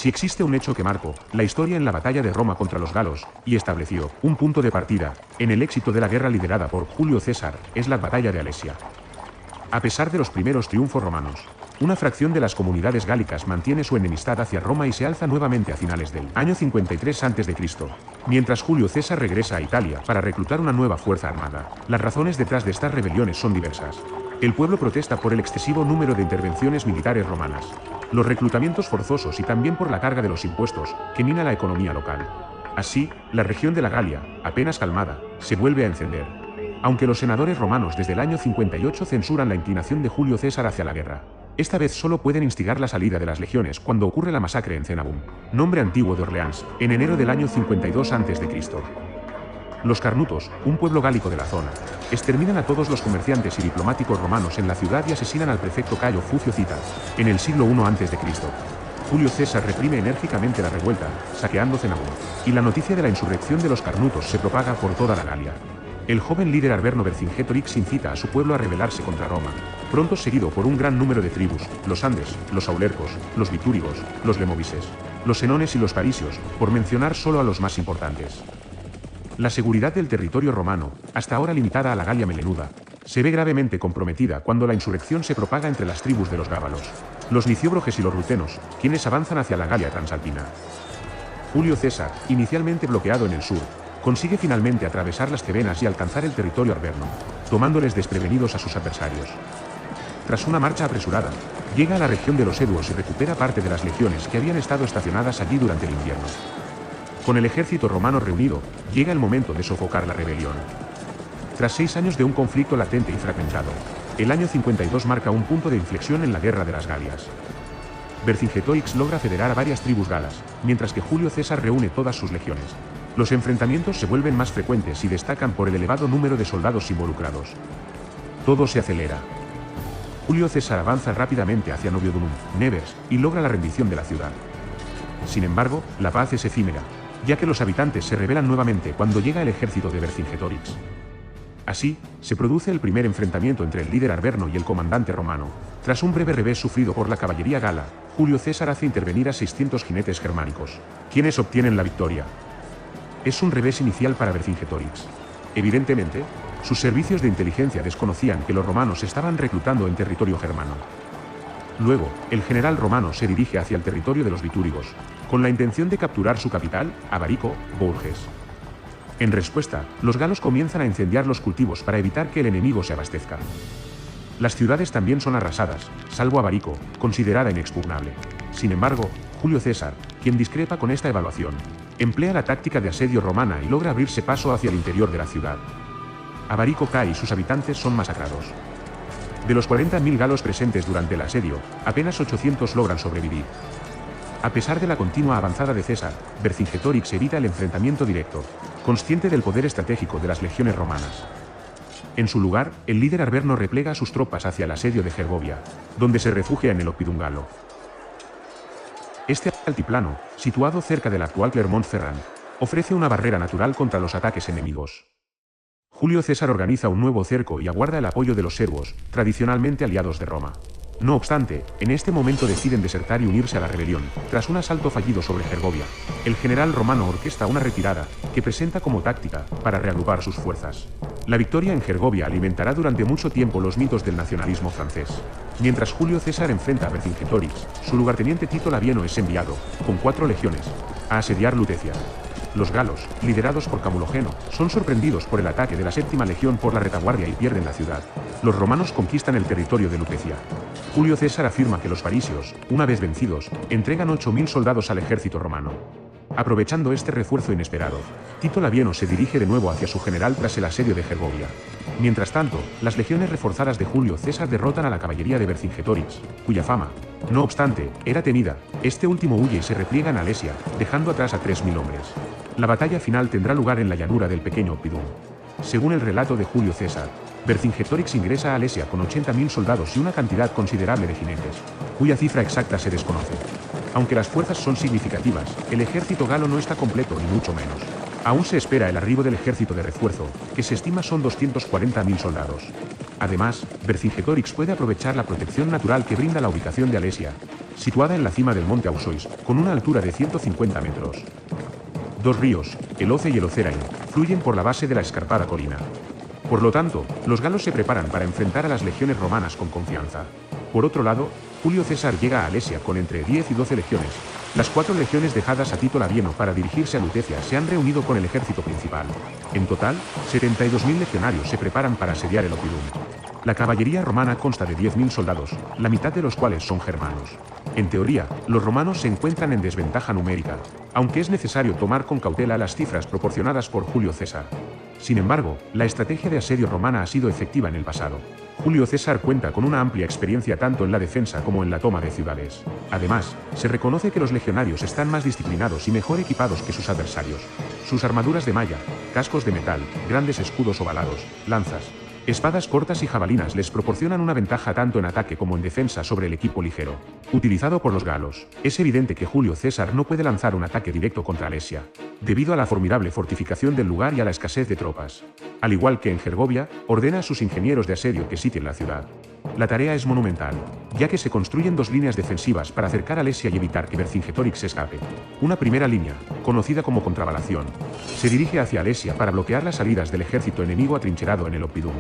Si existe un hecho que marcó la historia en la batalla de Roma contra los galos y estableció un punto de partida en el éxito de la guerra liderada por Julio César, es la batalla de Alesia. A pesar de los primeros triunfos romanos, una fracción de las comunidades gálicas mantiene su enemistad hacia Roma y se alza nuevamente a finales del año 53 a.C., mientras Julio César regresa a Italia para reclutar una nueva fuerza armada. Las razones detrás de estas rebeliones son diversas. El pueblo protesta por el excesivo número de intervenciones militares romanas, los reclutamientos forzosos y también por la carga de los impuestos, que mina la economía local. Así, la región de la Galia, apenas calmada, se vuelve a encender. Aunque los senadores romanos desde el año 58 censuran la inclinación de Julio César hacia la guerra, esta vez solo pueden instigar la salida de las legiones cuando ocurre la masacre en Cenabum, nombre antiguo de Orleans, en enero del año 52 a.C. Los carnutos, un pueblo gálico de la zona, exterminan a todos los comerciantes y diplomáticos romanos en la ciudad y asesinan al prefecto Cayo Fucio Cita, en el siglo I a.C. Julio César reprime enérgicamente la revuelta, saqueando Cenabum, y la noticia de la insurrección de los carnutos se propaga por toda la Galia. El joven líder Arverno Vercingetorix incita a su pueblo a rebelarse contra Roma, pronto seguido por un gran número de tribus, los Andes, los Aulercos, los Vitúrigos, los Lemovises, los Senones y los Parisios, por mencionar solo a los más importantes. La seguridad del territorio romano, hasta ahora limitada a la Galia melenuda, se ve gravemente comprometida cuando la insurrección se propaga entre las tribus de los gábalos, los licióbroges y los rutenos, quienes avanzan hacia la Galia transalpina. Julio César, inicialmente bloqueado en el sur, consigue finalmente atravesar las Cevenas y alcanzar el territorio arverno, tomándoles desprevenidos a sus adversarios. Tras una marcha apresurada, llega a la región de los Eduos y recupera parte de las legiones que habían estado estacionadas allí durante el invierno. Con el ejército romano reunido, llega el momento de sofocar la rebelión. Tras 6 años de un conflicto latente y fragmentado, el año 52 marca un punto de inflexión en la Guerra de las Galias. Vercingetorix logra federar a varias tribus galas, mientras que Julio César reúne todas sus legiones. Los enfrentamientos se vuelven más frecuentes y destacan por el elevado número de soldados involucrados. Todo se acelera. Julio César avanza rápidamente hacia Noviodunum, Nevers, y logra la rendición de la ciudad. Sin embargo, la paz es efímera, ya que los habitantes se rebelan nuevamente cuando llega el ejército de Vercingetorix. Así, se produce el primer enfrentamiento entre el líder arverno y el comandante romano. Tras un breve revés sufrido por la caballería gala, Julio César hace intervenir a 600 jinetes germánicos, quienes obtienen la victoria. Es un revés inicial para Vercingetorix. Evidentemente, sus servicios de inteligencia desconocían que los romanos estaban reclutando en territorio germano. Luego, el general romano se dirige hacia el territorio de los vitúrigos, con la intención de capturar su capital, Abarico, Bourges. En respuesta, los galos comienzan a incendiar los cultivos para evitar que el enemigo se abastezca. Las ciudades también son arrasadas, salvo Abarico, considerada inexpugnable. Sin embargo, Julio César, quien discrepa con esta evaluación, emplea la táctica de asedio romana y logra abrirse paso hacia el interior de la ciudad. Abarico cae y sus habitantes son masacrados. De los 40.000 galos presentes durante el asedio, apenas 800 logran sobrevivir. A pesar de la continua avanzada de César, Vercingetorix evita el enfrentamiento directo, consciente del poder estratégico de las legiones romanas. En su lugar, el líder arverno replega a sus tropas hacia el asedio de Gergovia, donde se refugia en el Oppidum galo. Este altiplano, situado cerca del actual Clermont-Ferrand, ofrece una barrera natural contra los ataques enemigos. Julio César organiza un nuevo cerco y aguarda el apoyo de los servos, tradicionalmente aliados de Roma. No obstante, en este momento deciden desertar y unirse a la rebelión. Tras un asalto fallido sobre Gergovia, el general romano orquesta una retirada, que presenta como táctica para reagrupar sus fuerzas. La victoria en Gergovia alimentará durante mucho tiempo los mitos del nacionalismo francés. Mientras Julio César enfrenta a Vercingetorix, su lugarteniente Tito Labieno es enviado, con 4 legiones, a asediar Lutecia. Los galos, liderados por Camulogeno, son sorprendidos por el ataque de la 7ª legión por la retaguardia y pierden la ciudad. Los romanos conquistan el territorio de Lutecia. Julio César afirma que los parisios, una vez vencidos, entregan 8.000 soldados al ejército romano. Aprovechando este refuerzo inesperado, Tito Labieno se dirige de nuevo hacia su general tras el asedio de Gergovia. Mientras tanto, las legiones reforzadas de Julio César derrotan a la caballería de Vercingetorix, cuya fama, no obstante, era temida. Este último huye y se repliega en Alesia, dejando atrás a 3.000 hombres. La batalla final tendrá lugar en la llanura del pequeño Oppidum. Según el relato de Julio César, Vercingetorix ingresa a Alesia con 80.000 soldados y una cantidad considerable de jinetes, cuya cifra exacta se desconoce. Aunque las fuerzas son significativas, el ejército galo no está completo ni mucho menos. Aún se espera el arribo del ejército de refuerzo, que se estima son 240.000 soldados. Además, Vercingetorix puede aprovechar la protección natural que brinda la ubicación de Alesia, situada en la cima del monte Ausois, con una altura de 150 metros. Dos ríos, el Oce y el Ocerain, fluyen por la base de la escarpada colina. Por lo tanto, los galos se preparan para enfrentar a las legiones romanas con confianza. Por otro lado, Julio César llega a Alesia con entre 10 y 12 legiones. Las 4 legiones dejadas a Tito Labieno para dirigirse a Lutecia se han reunido con el ejército principal. En total, 72.000 legionarios se preparan para asediar el Oppidum. La caballería romana consta de 10.000 soldados, la mitad de los cuales son germanos. En teoría, los romanos se encuentran en desventaja numérica, aunque es necesario tomar con cautela las cifras proporcionadas por Julio César. Sin embargo, la estrategia de asedio romana ha sido efectiva en el pasado. Julio César cuenta con una amplia experiencia tanto en la defensa como en la toma de ciudades. Además, se reconoce que los legionarios están más disciplinados y mejor equipados que sus adversarios. Sus armaduras de malla, cascos de metal, grandes escudos ovalados, lanzas, espadas cortas y jabalinas les proporcionan una ventaja tanto en ataque como en defensa sobre el equipo ligero, utilizado por los galos. Es evidente que Julio César no puede lanzar un ataque directo contra Alesia, debido a la formidable fortificación del lugar y a la escasez de tropas. Al igual que en Gergovia, ordena a sus ingenieros de asedio que sitien la ciudad. La tarea es monumental, ya que se construyen 2 líneas defensivas para acercar a Alesia y evitar que Vercingetorix se escape. Una primera línea, conocida como contravalación, se dirige hacia Alesia para bloquear las salidas del ejército enemigo atrincherado en el Oppidum.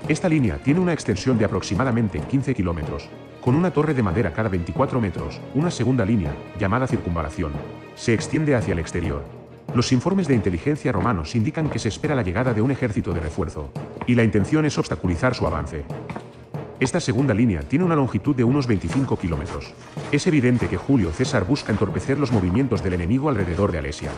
Esta línea tiene una extensión de aproximadamente 15 kilómetros, con una torre de madera cada 24 metros. Una segunda línea, llamada circunvalación, se extiende hacia el exterior. Los informes de inteligencia romanos indican que se espera la llegada de un ejército de refuerzo, y la intención es obstaculizar su avance. Esta segunda línea tiene una longitud de unos 25 kilómetros. Es evidente que Julio César busca entorpecer los movimientos del enemigo alrededor de Alesia.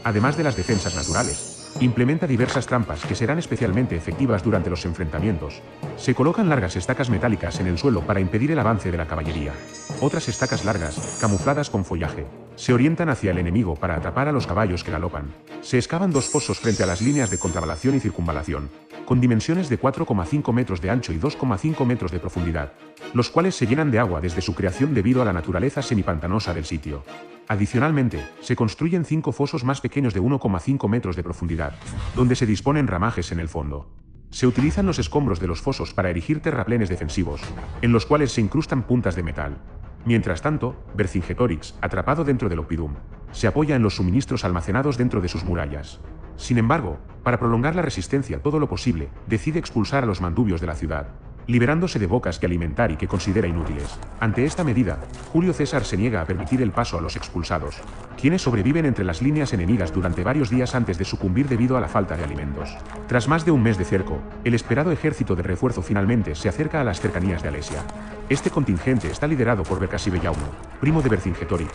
Además de las defensas naturales, implementa diversas trampas que serán especialmente efectivas durante los enfrentamientos. Se colocan largas estacas metálicas en el suelo para impedir el avance de la caballería. Otras estacas largas, camufladas con follaje, se orientan hacia el enemigo para atrapar a los caballos que galopan. Se excavan 2 fosos frente a las líneas de contravalación y circunvalación, con dimensiones de 4,5 metros de ancho y 2,5 metros de profundidad, los cuales se llenan de agua desde su creación debido a la naturaleza semipantanosa del sitio. Adicionalmente, se construyen 5 fosos más pequeños de 1,5 metros de profundidad, donde se disponen ramajes en el fondo. Se utilizan los escombros de los fosos para erigir terraplenes defensivos, en los cuales se incrustan puntas de metal. Mientras tanto, Vercingetorix, atrapado dentro del Oppidum, se apoya en los suministros almacenados dentro de sus murallas. Sin embargo, para prolongar la resistencia todo lo posible, decide expulsar a los mandubios de la ciudad, liberándose de bocas que alimentar y que considera inútiles. Ante esta medida, Julio César se niega a permitir el paso a los expulsados, quienes sobreviven entre las líneas enemigas durante varios días antes de sucumbir debido a la falta de alimentos. Tras más de un mes de cerco, el esperado ejército de refuerzo finalmente se acerca a las cercanías de Alesia. Este contingente está liderado por Vercasibellauno, primo de Vercingetorix,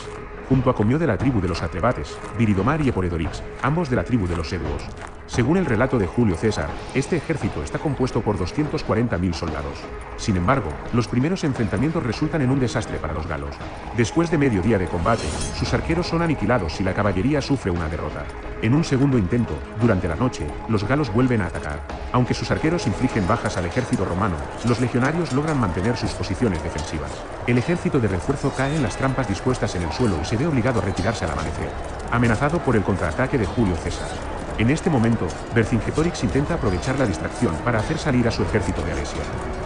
junto a Comio de la tribu de los Atrebates, Viridomar y Eporedorix, ambos de la tribu de los Eduos. Según el relato de Julio César, este ejército está compuesto por 240.000 soldados. Sin embargo, los primeros enfrentamientos resultan en un desastre para los galos. Después de medio día de combate, sus arqueros son aniquilados y la caballería sufre una derrota. En un segundo intento, durante la noche, los galos vuelven a atacar. Aunque sus arqueros infligen bajas al ejército romano, los legionarios logran mantener sus posiciones defensivas. El ejército de refuerzo cae en las trampas dispuestas en el suelo y se ve obligado a retirarse al amanecer, amenazado por el contraataque de Julio César. En este momento, Vercingetorix intenta aprovechar la distracción para hacer salir a su ejército de Alesia.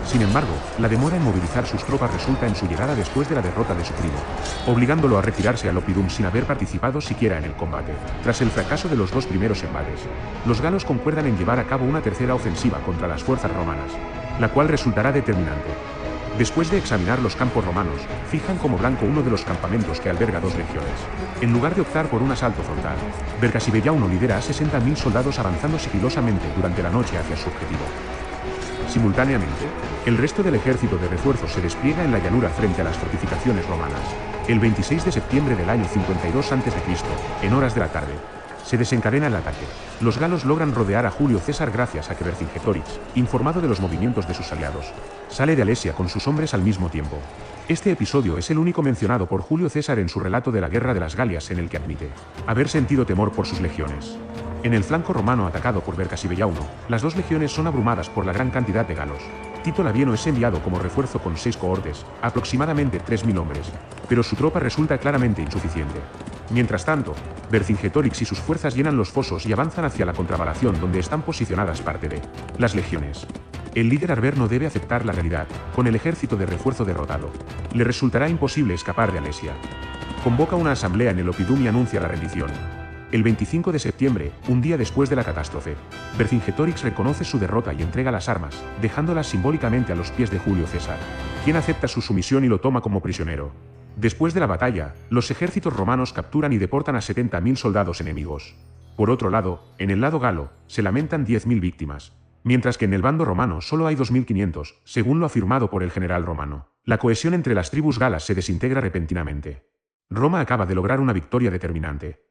Sin embargo, la demora en movilizar sus tropas resulta en su llegada después de la derrota de su primo, obligándolo a retirarse al Oppidum sin haber participado siquiera en el combate. Tras el fracaso de los 2 primeros embates, los galos concuerdan en llevar a cabo una tercera ofensiva contra las fuerzas romanas, la cual resultará determinante. Después de examinar los campos romanos, fijan como blanco uno de los campamentos que alberga 2 legiones. En lugar de optar por un asalto frontal, Vercasibellauno lidera a 60.000 soldados avanzando sigilosamente durante la noche hacia su objetivo. Simultáneamente, el resto del ejército de refuerzo se despliega en la llanura frente a las fortificaciones romanas. El 26 de septiembre del año 52 a.C., en horas de la tarde, se desencadena el ataque. Los galos logran rodear a Julio César gracias a que Vercingetorix, informado de los movimientos de sus aliados, sale de Alesia con sus hombres al mismo tiempo. Este episodio es el único mencionado por Julio César en su relato de la Guerra de las Galias en el que admite haber sentido temor por sus legiones. En el flanco romano atacado por Vercasibellauno, las 2 legiones son abrumadas por la gran cantidad de galos. Tito Labieno es enviado como refuerzo con 6 cohortes, aproximadamente 3.000 hombres, pero su tropa resulta claramente insuficiente. Mientras tanto, Vercingetorix y sus fuerzas llenan los fosos y avanzan hacia la contravalación donde están posicionadas parte de las legiones. El líder arverno debe aceptar la realidad, con el ejército de refuerzo derrotado. Le resultará imposible escapar de Alesia. Convoca una asamblea en el Oppidum y anuncia la rendición. El 25 de septiembre, un día después de la catástrofe, Vercingetorix reconoce su derrota y entrega las armas, dejándolas simbólicamente a los pies de Julio César, quien acepta su sumisión y lo toma como prisionero. Después de la batalla, los ejércitos romanos capturan y deportan a 70.000 soldados enemigos. Por otro lado, en el lado galo, se lamentan 10.000 víctimas, mientras que en el bando romano solo hay 2.500, según lo afirmado por el general romano. La cohesión entre las tribus galas se desintegra repentinamente. Roma acaba de lograr una victoria determinante.